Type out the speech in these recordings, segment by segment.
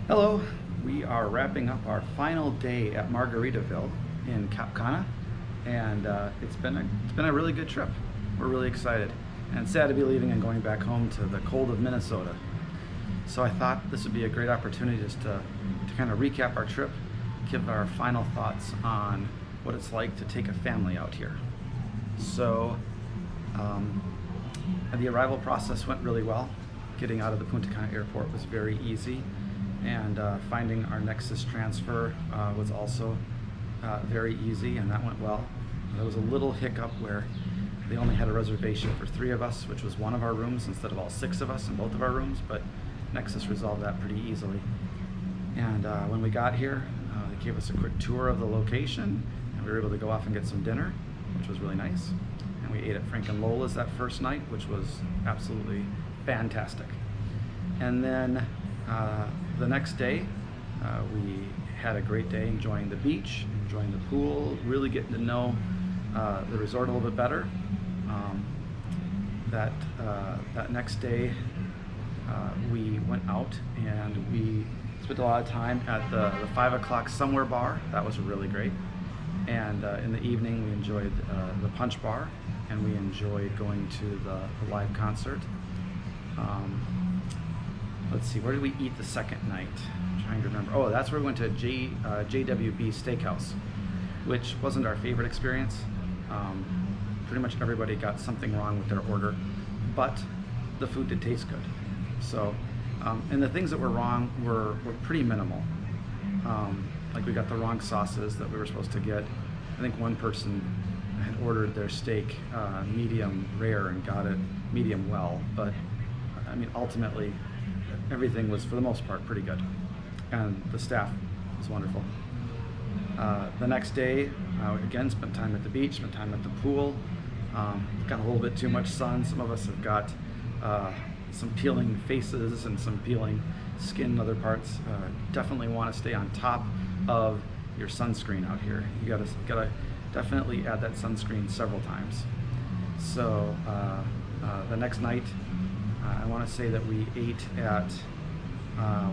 Hello, we are wrapping up our final day at Margaritaville in Cap Cana, and it's been a really good trip. We're really excited, and sad to be leaving and going back home to the cold of Minnesota. So I thought this would be a great opportunity just to kind of recap our trip, give our final thoughts on what it's like to take a family out here. So the arrival process went really well. Getting out of the Punta Cana airport was very easy, and finding our Nexus transfer was also very easy, and that went well. There was a little hiccup where they only had a reservation for 3 of us, which was one of our rooms instead of all 6 of us in both of our rooms, but Nexus resolved that pretty easily. And when we got here, they gave us a quick tour of the location, and we were able to go off and get some dinner, which was really nice. And we ate at Frank and Lola's that first night, which was absolutely fantastic. And then the next day, we had a great day enjoying the beach, enjoying the pool, really getting to know the resort a little bit better. That next day, we went out and we spent a lot of time at the 5 o'clock somewhere bar. That was really great. And in the evening, we enjoyed the punch bar, and we enjoyed going to the live concert. Let's see, where did we eat the second night? I'm trying to remember. Oh, that's where we went to JWB Steakhouse, which wasn't our favorite experience. Pretty much everybody got something wrong with their order, but the food did taste good. So, and the things that were wrong were pretty minimal. Like we got the wrong sauces that we were supposed to get. I think one person had ordered their steak medium rare and got it medium well, but I mean, ultimately, everything was, for the most part, pretty good. And the staff was wonderful. The next day, again, spent time at the beach, spent time at the pool. Got a little bit too much sun. Some of us have got some peeling faces and some peeling skin in other parts. Definitely want to stay on top of your sunscreen out here. You gotta definitely add that sunscreen several times. So the next night, I want to say that we ate at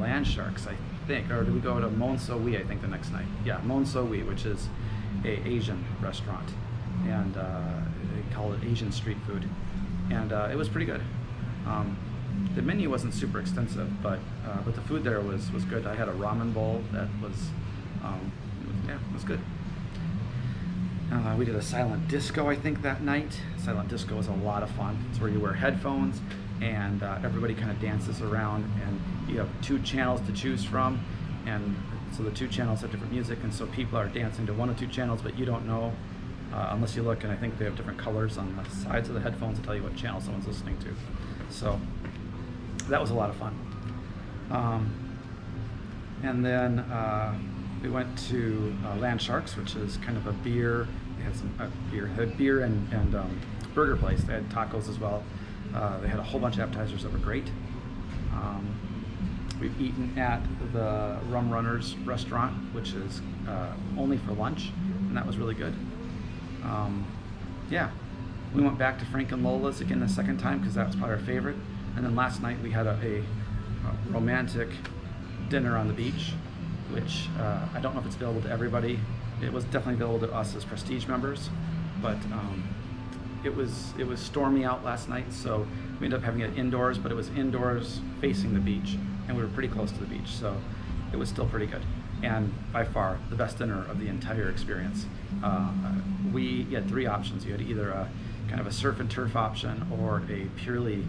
Land Sharks, I think, or did we go to Mon So Oui, I think, the next night? Yeah, Mon So Oui, which is a Asian restaurant, and they call it Asian street food, and it was pretty good. The menu wasn't super extensive, but the food there was good. I had a ramen bowl that was it was good. We did a silent disco, I think, that night. Silent disco was a lot of fun. It's where you wear headphones and everybody kind of dances around, and you have 2 channels to choose from, and so the 2 channels have different music, and so people are dancing to one of 2 channels, but you don't know unless you look, and I think they have different colors on the sides of the headphones to tell you what channel someone's listening to. So that was a lot of fun. And then we went to Land Sharks, which is kind of a beer. They had some beer and burger place. They had tacos as well. They had a whole bunch of appetizers that were great. We've eaten at the Rum Runners restaurant, which is only for lunch, and that was really good. Yeah, we went back to Frank and Lola's again the second time because that was probably our favorite. And then last night we had a romantic dinner on the beach, which I don't know if it's available to everybody. It was definitely available to us as Prestige members, but it was stormy out last night, so we ended up having it indoors, but it was indoors facing the beach, and we were pretty close to the beach, so it was still pretty good. And by far the best dinner of the entire experience. We had 3 options. You had either a kind of a surf and turf option, or a purely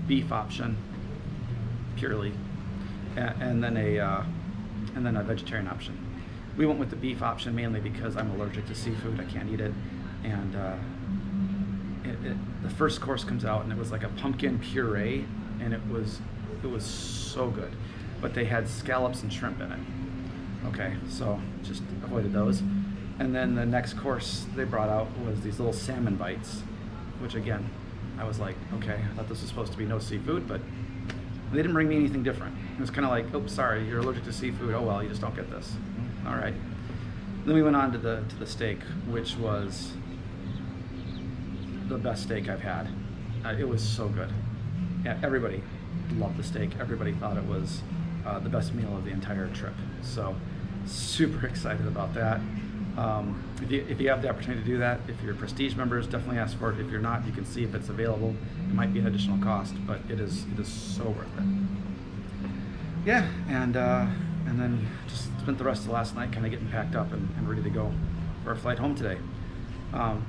beef option, purely, and then a vegetarian option. We went with the beef option mainly because I'm allergic to seafood. I can't eat it, and the first course comes out, and it was like a pumpkin puree, and it was so good, but they had scallops and shrimp in it. Okay, so just avoided those. And then the next course they brought out was these little salmon bites, which again, I was like, okay, I thought this was supposed to be no seafood, but they didn't bring me anything different. It was kind of like, oh, sorry, you're allergic to seafood. Oh well, you just don't get this. All right. Then we went on to the steak, which was the best steak I've had. It was so good. yeah, everybody loved the steak. Everybody thought it was the best meal of the entire trip. So super excited about that. If you have the opportunity to do that, if you're Prestige members, definitely ask for it. If you're not, you can see if it's available. It might be an additional cost, but it is so worth it. Yeah, and then just spent the rest of the last night kind of getting packed up and ready to go for our flight home today.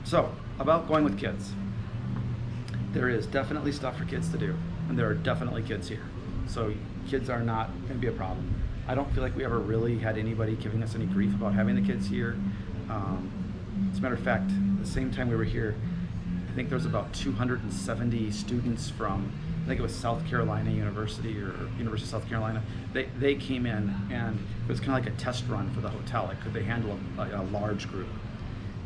So about going with kids, there is definitely stuff for kids to do, and there are definitely kids here. So kids are not going to be a problem. I don't feel like we ever really had anybody giving us any grief about having the kids here. As a matter of fact, the same time we were here, I think there was about 270 students from, I think it was South Carolina University or University of South Carolina. They came in, and it was kind of like a test run for the hotel. Like, could they handle a large group?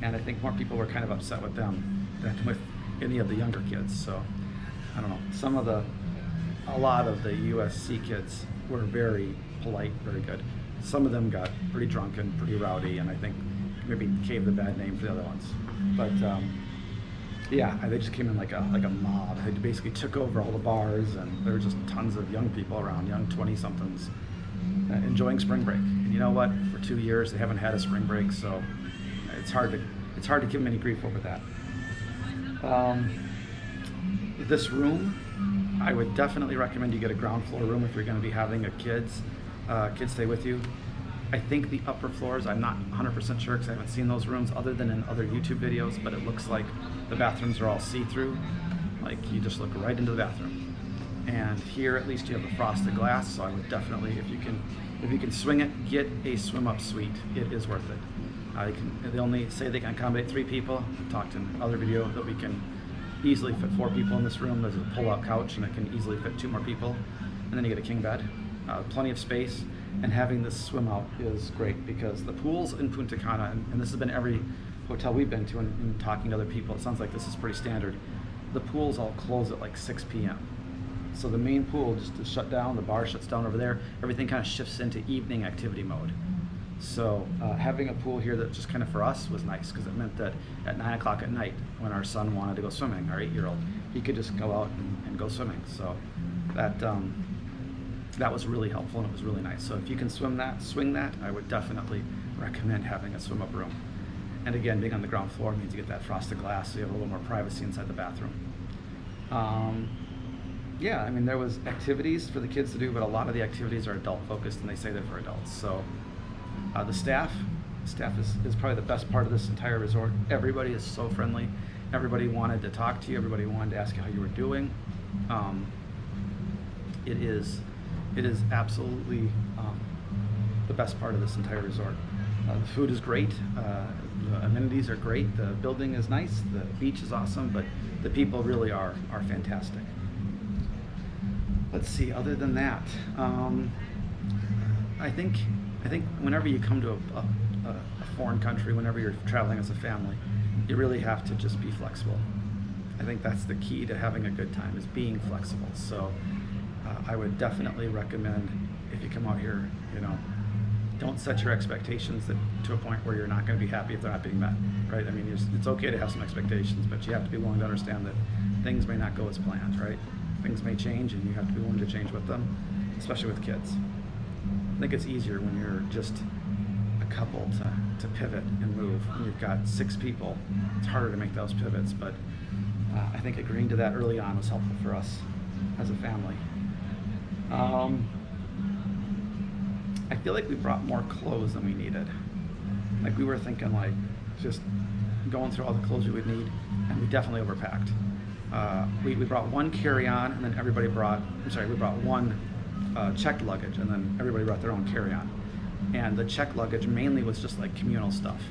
And I think more people were kind of upset with them than with any of the younger kids. So I don't know. A lot of the USC kids were very polite, very good. Some of them got pretty drunk and pretty rowdy, and I think maybe gave the bad name for the other ones. But yeah, they just came in like a mob. They basically took over all the bars, and there were just tons of young people around, young 20-somethings, enjoying spring break. And you know what? For 2 years, they haven't had a spring break, so it's hard to give them any grief over that. This room, I would definitely recommend you get a ground floor room if you're going to be having a kids stay with you. I think the upper floors, I'm not 100% sure because I haven't seen those rooms other than in other YouTube videos, but it looks like the bathrooms are all see-through. Like, you just look right into the bathroom. And here at least you have the frosted glass, so I would definitely, if you can swing it, get a swim-up suite. It is worth it. They only say they can accommodate 3 people. I've talked in another video that we can easily fit 4 people in this room. There's a pull-out couch, and it can easily fit 2 more people. And then you get a king bed, plenty of space. And having this swim out is great because the pools in Punta Cana, and this has been every hotel we've been to and talking to other people, it sounds like this is pretty standard. The pools all close at like 6 p.m. So the main pool just is shut down, the bar shuts down over there, everything kind of shifts into evening activity mode. So having a pool here that just kind of for us was nice because it meant that at 9 o'clock at night when our son wanted to go swimming, our 8-year-old, he could just go out and go swimming. So that was really helpful, and it was really nice. So if you can swing that, I would definitely recommend having a swim-up room. And again, being on the ground floor means you get that frosted glass, so you have a little more privacy inside the bathroom. Yeah, I mean, there was activities for the kids to do, but a lot of the activities are adult-focused, and they say they're for adults. So the staff is probably the best part of this entire resort. Everybody is so friendly. Everybody wanted to talk to you. Everybody wanted to ask you how you were doing. It is absolutely the best part of this entire resort. The food is great, the amenities are great, the building is nice, the beach is awesome, but the people really are fantastic. Let's see, other than that, I think whenever you come to a foreign country, whenever you're traveling as a family, you really have to just be flexible. I think that's the key to having a good time, is being flexible. So I would definitely recommend, if you come out here, don't set your expectations to a point where you're not going to be happy if they're not being met, right? I mean, it's okay to have some expectations, but you have to be willing to understand that things may not go as planned, right? Things may change, and you have to be willing to change with them, especially with kids. I think it's easier when you're just a couple to pivot and move. When you've got 6 people, it's harder to make those pivots, but I think agreeing to that early on was helpful for us as a family. I feel like we brought more clothes than we needed. Like, we were thinking like just going through all the clothes we would need, and we definitely overpacked. We brought 1 carry-on, and then we brought 1 checked luggage, and then everybody brought their own carry-on. And the checked luggage mainly was just like communal stuff.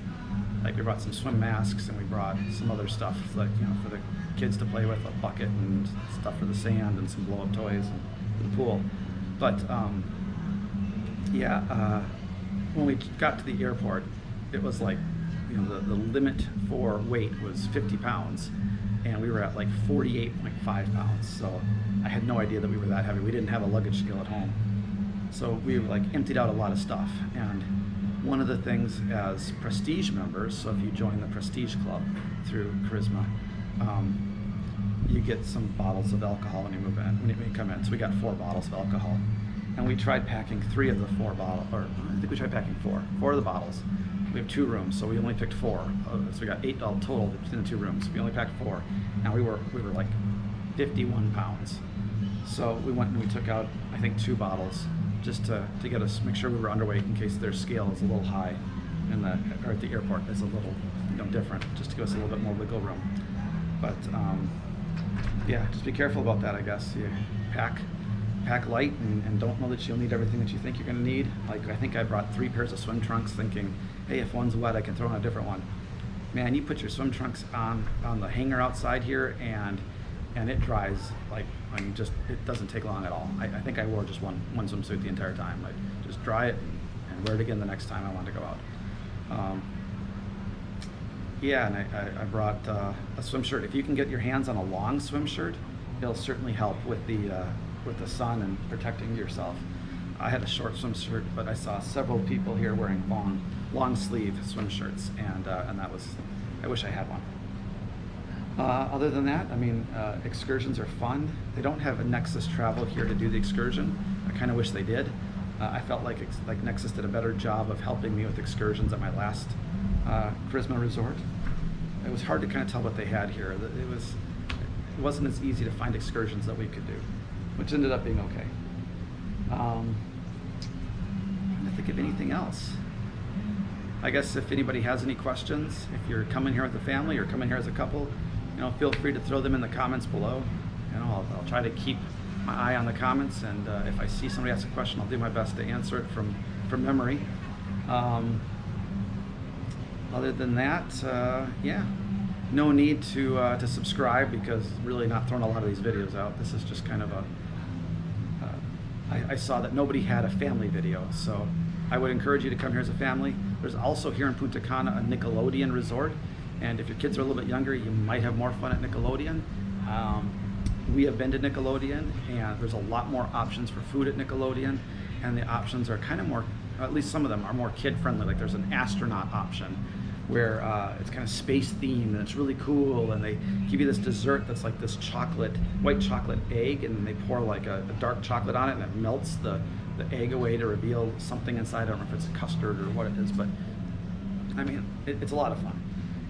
Like, we brought some swim masks, and we brought some other stuff, like, for the kids to play with, a bucket and stuff for the sand and some blow-up toys and for the pool. But when we got to the airport, it was like, the limit for weight was 50 pounds, and we were at like 48.5 pounds. So I had no idea that we were that heavy. We didn't have a luggage scale at home. So we like emptied out a lot of stuff. And one of the things as Prestige members, so if you join the Prestige Club through Charisma, you get some bottles of alcohol when you move in, when you come in. So we got 4 bottles of alcohol, and we tried packing 3 of the 4 bottles, or I think we tried packing 4 of the bottles. We have 2 rooms, so we only picked 4. So we got 8 all total between the 2 rooms. We only packed 4, and we were like 51 pounds. So we went and we took out, I think, 2 bottles just to get us, make sure we were underweight in case their scale is a little high, or at the airport is a little different, just to give us a little bit more wiggle room. But yeah, just be careful about that, I guess. You pack light and don't know that you'll need everything that you think you're going to need. Like, I think I brought 3 pairs of swim trunks thinking, hey, if one's wet, I can throw in a different one. Man, you put your swim trunks on the hanger outside here, and it dries like, I mean, just, it doesn't take long at all. I think I wore just one swimsuit the entire time. Like, just dry it and wear it again the next time I want to go out. Yeah, and I brought a swim shirt. If you can get your hands on a long swim shirt, it'll certainly help with the sun and protecting yourself. I had a short swim shirt, but I saw several people here wearing long sleeve swim shirts, and that was, I wish I had one. Other than that, I mean, excursions are fun. They don't have a Nexus Travel here to do the excursion. I kind of wish they did. I felt like Nexus did a better job of helping me with excursions at my last Charisma resort. It was hard to kind of tell what they had here. It wasn't as easy to find excursions that we could do, which ended up being okay. I'm trying to think of anything else. I guess if anybody has any questions, if you're coming here with a family or coming here as a couple, feel free to throw them in the comments below. I'll try to keep my eye on the comments, and if I see somebody ask a question, I'll do my best to answer it from memory. Other than that, yeah, no need to subscribe, because really not throwing a lot of these videos out. This is just kind of I saw that nobody had a family video, so I would encourage you to come here as a family. There's also here in Punta Cana a Nickelodeon resort, and if your kids are a little bit younger, you might have more fun at Nickelodeon. We have been to Nickelodeon, and there's a lot more options for food at Nickelodeon, and the options are kind of more, at least some of them are more kid-friendly. Like, there's an astronaut option where it's kind of space themed, and it's really cool, and they give you this dessert that's like this white chocolate egg, and they pour like a dark chocolate on it, and it melts the egg away to reveal something inside. I don't know if it's custard or what it is, but I mean, it's a lot of fun.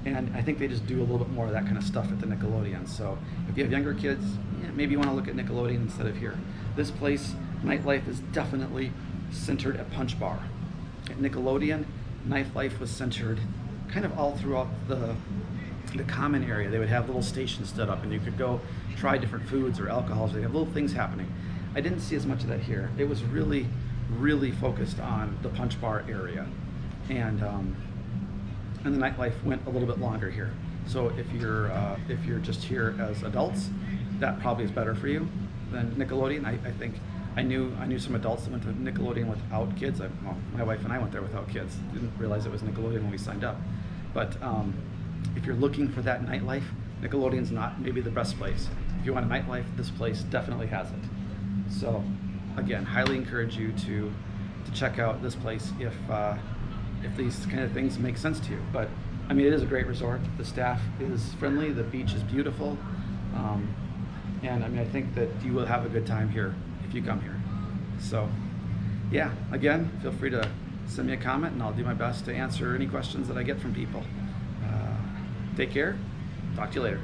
And I think they just do a little bit more of that kind of stuff at the Nickelodeon. So if you have younger kids, yeah, maybe you want to look at Nickelodeon instead of here. This place, nightlife is definitely centered at Punch Bar. At Nickelodeon, nightlife was centered kind of all throughout the common area. They would have little stations stood up, and you could go try different foods or alcohols. They have little things happening. I didn't see as much of that here. It was really, really focused on the Punch Bar area, and the nightlife went a little bit longer here. So if you're just here as adults, that probably is better for you than Nickelodeon. I think I knew some adults that went to Nickelodeon without kids. Well, my wife and I went there without kids. Didn't realize it was Nickelodeon when we signed up. But if you're looking for that nightlife, Nickelodeon's not maybe the best place. If you want a nightlife, this place definitely has it. So again, highly encourage you to check out this place if these kind of things make sense to you. But I mean, it is a great resort. The staff is friendly. The beach is beautiful. And I mean, I think that you will have a good time here if you come here. So yeah, again, feel free to send me a comment, and I'll do my best to answer any questions that I get from people. Take care. Talk to you later.